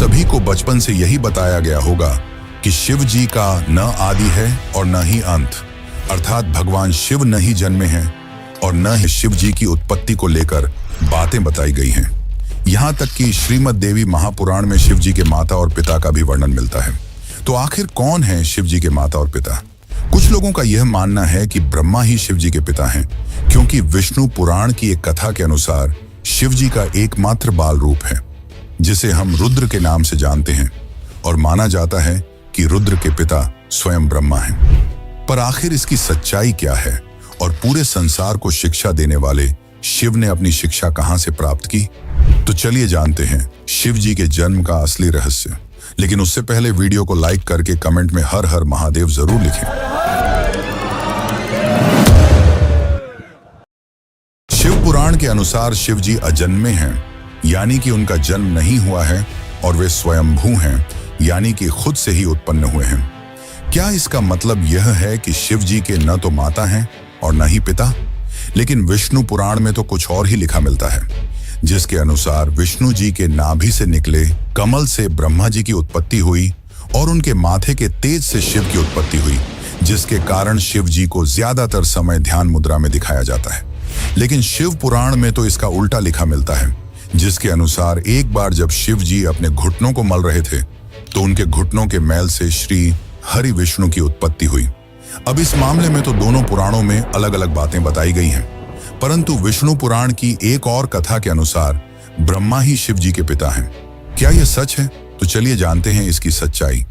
सभी को बचपन से यही बताया गया होगा कि शिव जी का न आदि है और न ही अंत, अर्थात भगवान शिव न ही जन्मे हैं और न ही शिव जी की उत्पत्ति को लेकर बातें बताई गई हैं। यहाँ तक कि श्रीमद् देवी महापुराण में शिव जी के माता और पिता का भी वर्णन मिलता है। तो आखिर कौन है शिव जी के माता और पिता? कुछ लोगों का यह मानना है कि ब्रह्मा ही शिव जी के पिता हैं, क्योंकि विष्णु पुराण की एक कथा के अनुसार शिव जी का एकमात्र बाल रूप है, जिसे हम रुद्र के नाम से जानते हैं, और माना जाता है कि रुद्र के पिता स्वयं ब्रह्मा हैं। पर आखिर इसकी सच्चाई क्या है और पूरे संसार को शिक्षा देने वाले शिव ने अपनी शिक्षा कहां से प्राप्त की? तो चलिए जानते हैं शिव जी के जन्म का असली रहस्य। लेकिन उससे पहले वीडियो को लाइक करके कमेंट में हर हर महादेव जरूर लिखें। शिव पुराण के अनुसार शिव जी अजन्मे हैं, यानी कि उनका जन्म नहीं हुआ है, और वे स्वयंभू हैं, यानी कि खुद से ही उत्पन्न हुए हैं। क्या इसका मतलब यह है कि शिव जी के न तो माता हैं और न ही पिता? लेकिन विष्णु पुराण में तो कुछ और ही लिखा मिलता है, जिसके अनुसार विष्णु जी के नाभि से निकले कमल से ब्रह्मा जी की उत्पत्ति हुई और उनके माथे के तेज से शिव की उत्पत्ति हुई, जिसके कारण शिव जी को ज्यादातर समय ध्यान मुद्रा में दिखाया जाता है। लेकिन शिव पुराण में तो इसका उल्टा लिखा मिलता है, जिसके अनुसार एक बार जब शिव जी अपने घुटनों को मल रहे थे तो उनके घुटनों के मैल से श्री हरि विष्णु की उत्पत्ति हुई। अब इस मामले में तो दोनों पुराणों में अलग अलग बातें बताई गई हैं, परंतु विष्णु पुराण की एक और कथा के अनुसार ब्रह्मा ही शिव जी के पिता हैं। क्या यह सच है? तो चलिए जानते हैं इसकी सच्चाई।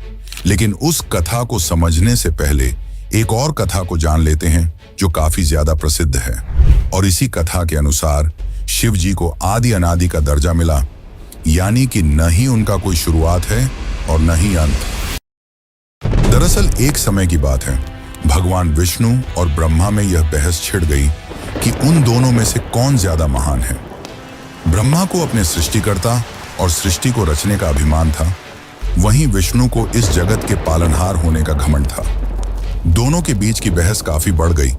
लेकिन उस कथा को समझने से पहले एक और कथा को जान लेते हैं जो काफी ज्यादा प्रसिद्ध है। और इसी कथा के अनुसार शिव जी को आदि अनादि का दर्जा मिला, यानी कि न ही उनका कोई शुरुआत है और न ही अंत। दरअसल एक समय की बात है, भगवान विष्णु और ब्रह्मा में यह बहस छिड़ गई कि उन दोनों में से कौन ज्यादा महान है। ब्रह्मा को अपने सृष्टिकर्ता और सृष्टि को रचने का अभिमान था, वहीं विष्णु को इस जगत के पालनहार होने का घमंड था। दोनों के बीच की बहस काफी बढ़ गई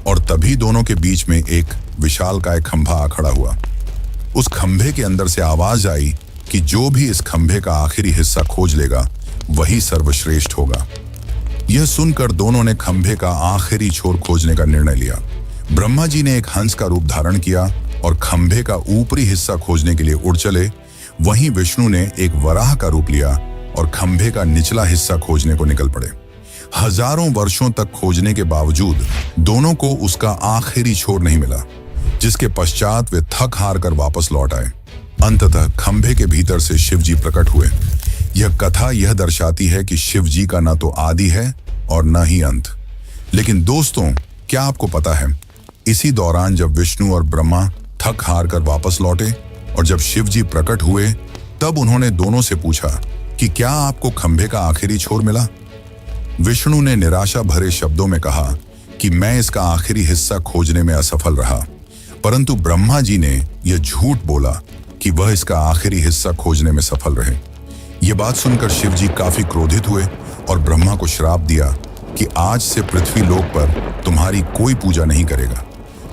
और तभी दोनों के बीच में एक विशालकाय खंभा आ खड़ा हुआ। उस खंभे के अंदर से आवाज आई कि जो भी इस खंभे का आखिरी हिस्सा खोज लेगा वही सर्वश्रेष्ठ होगा। यह सुनकर दोनों ने खंभे का आखिरी छोर खोजने का निर्णय लिया। ब्रह्मा जी ने एक हंस का रूप धारण किया और खंभे का ऊपरी हिस्सा खोजने के लिए उड़ चले। वहीं विष्णु ने एक वराह का रूप लिया और खंभे का निचला हिस्सा खोजने को निकल पड़े। हजारों वर्षों तक खोजने के बावजूद दोनों को उसका आखिरी छोर नहीं मिला, जिसके पश्चात वे थक हार कर वापस लौट आए। अंततः खंभे के भीतर से शिव जी प्रकट हुए। यह कथा यह दर्शाती है कि शिव जी का न तो आदि है और न ही अंत। लेकिन दोस्तों, क्या आपको पता है, इसी दौरान जब विष्णु और ब्रह्मा थक हार कर वापस लौटे और जब शिव जी प्रकट हुए, तब उन्होंने दोनों से पूछा कि क्या आपको खंभे का आखिरी छोर मिला? विष्णु ने निराशा भरे शब्दों में कहा कि मैं इसका आखिरी हिस्सा खोजने में असफल रहा, परंतु ब्रह्मा जी ने यह झूठ बोला कि वह इसका आखिरी हिस्सा खोजने में सफल रहे। यह बात सुनकर शिव जी काफी क्रोधित हुए और ब्रह्मा को श्राप दिया कि आज से पृथ्वी लोक पर तुम्हारी कोई पूजा नहीं करेगा,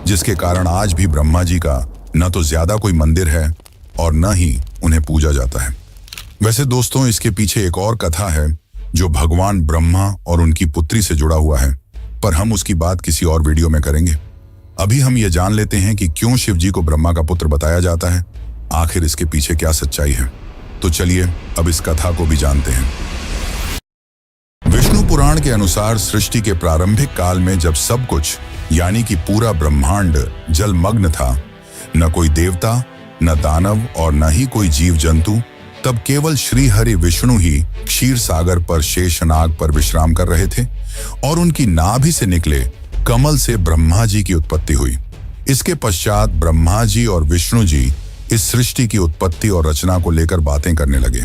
जिसके कारण आज भी ब्रह्मा जी का न तो ज्यादा कोई मंदिर है और न ही उन्हें पूजा जाता है। वैसे दोस्तों, इसके पीछे एक और कथा है जो भगवान ब्रह्मा और उनकी पुत्री से जुड़ा हुआ है, पर हम उसकी बात किसी और वीडियो में करेंगे। अभी हम ये जान लेते हैं कि क्यों शिव जी को ब्रह्मा का पुत्र बताया जाता है, आखिर इसके पीछे क्या सच्चाई है। तो चलिए अब इस कथा को भी जानते हैं। विष्णु पुराण के अनुसार सृष्टि के प्रारंभिक काल में जब सब कुछ यानी कि पूरा ब्रह्मांड जलमग्न था, न कोई देवता, न दानव और न ही कोई जीव जंतु, तब केवल श्री हरि विष्णु ही क्षीर सागर पर शेषनाग पर विश्राम कर रहे थे और उनकी नाभि से निकले कमल से ब्रह्मा जी की उत्पत्ति हुई। इसके पश्चात ब्रह्मा जी और विष्णु जी इस सृष्टि की उत्पत्ति और रचना को लेकर बातें करने लगे।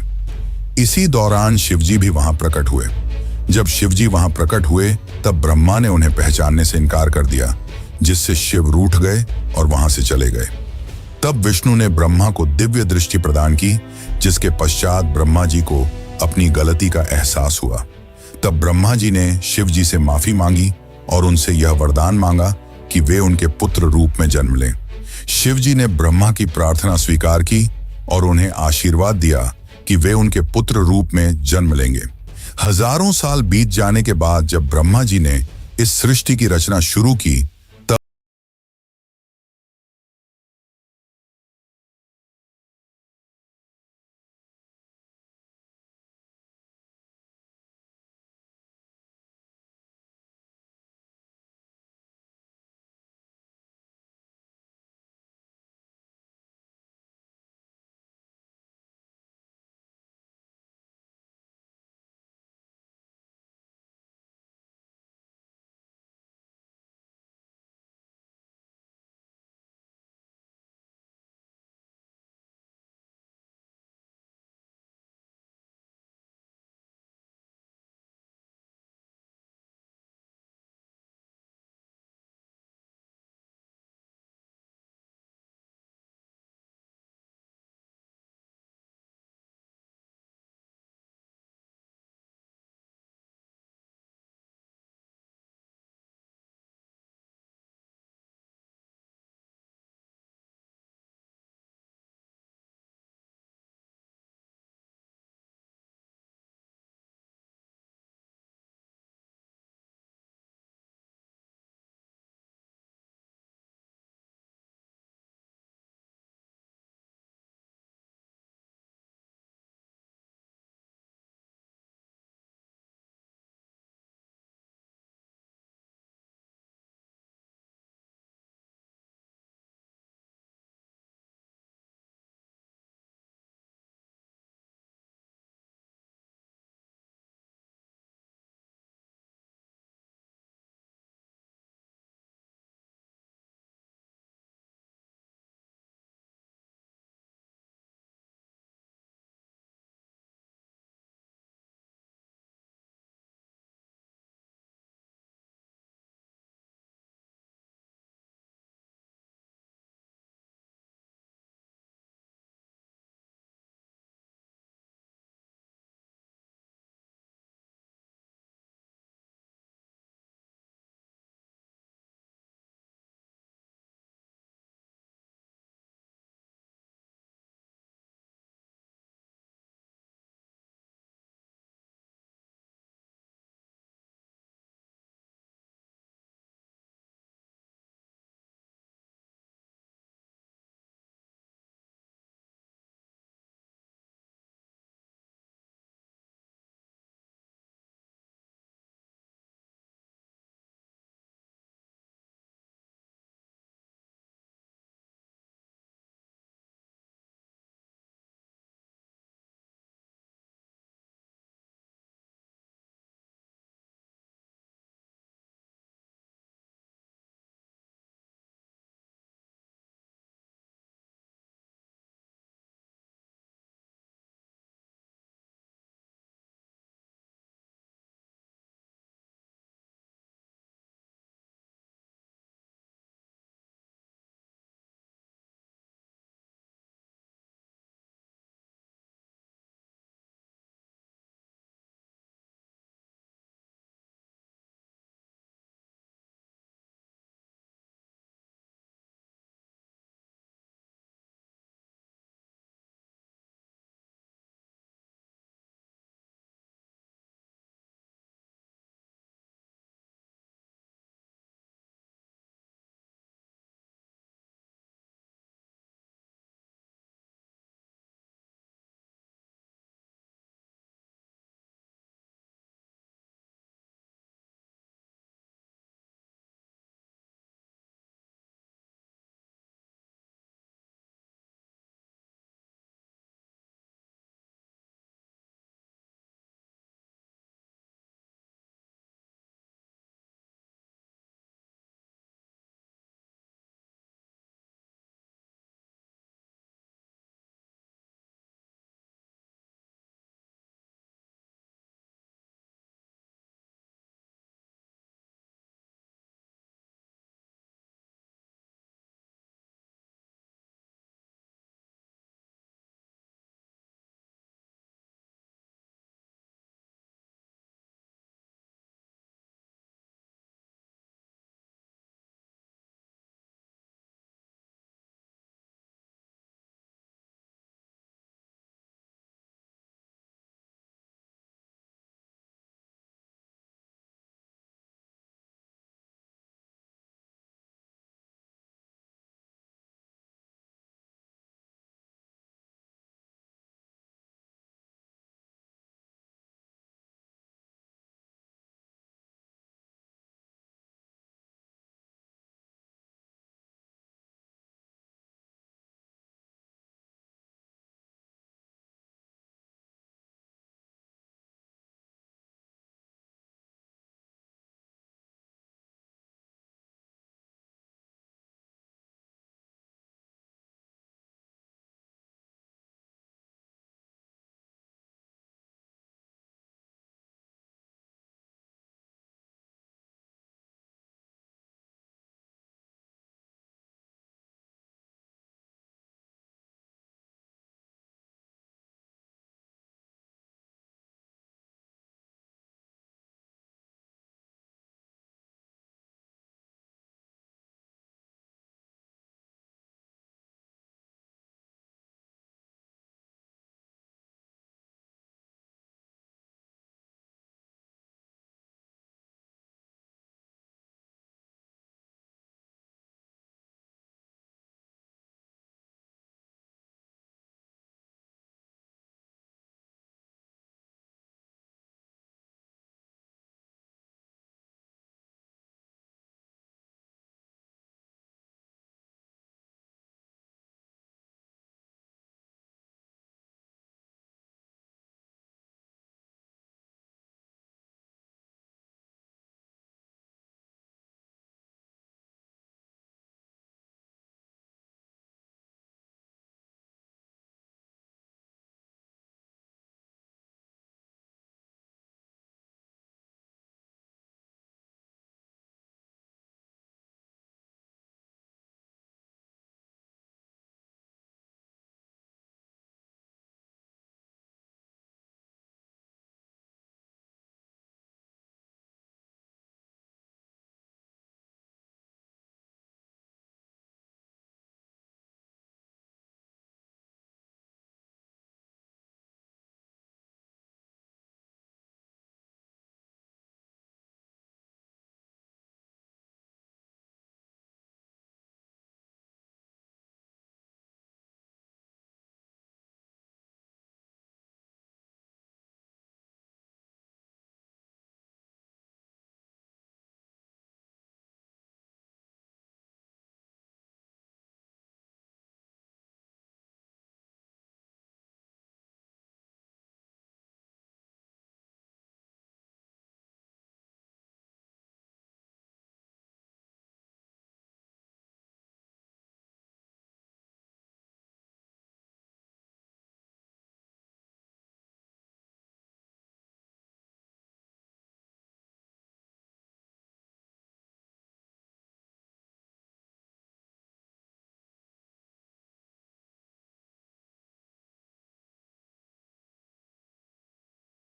इसी दौरान शिव जी भी वहां प्रकट हुए। जब शिव जी वहां प्रकट हुए तब ब्रह्मा ने उन्हें पहचानने से इनकार कर दिया, जिससे शिव रूठ गए और वहां से चले गए। तब विष्णु ने ब्रह्मा को दिव्य दृष्टि प्रदान की, जिसके पश्चात ब्रह्मा जी को अपनी गलती का एहसास हुआ। तब ब्रह्मा जी ने शिव जी से माफी मांगी और उनसे यह वरदान मांगा कि वे उनके पुत्र रूप में जन्म लें। शिव जी ने ब्रह्मा की प्रार्थना स्वीकार की और उन्हें आशीर्वाद दिया कि वे उनके पुत्र रूप में जन्म लेंगे। हजारों साल बीत जाने के बाद जब ब्रह्मा जी ने इस सृष्टि की रचना शुरू की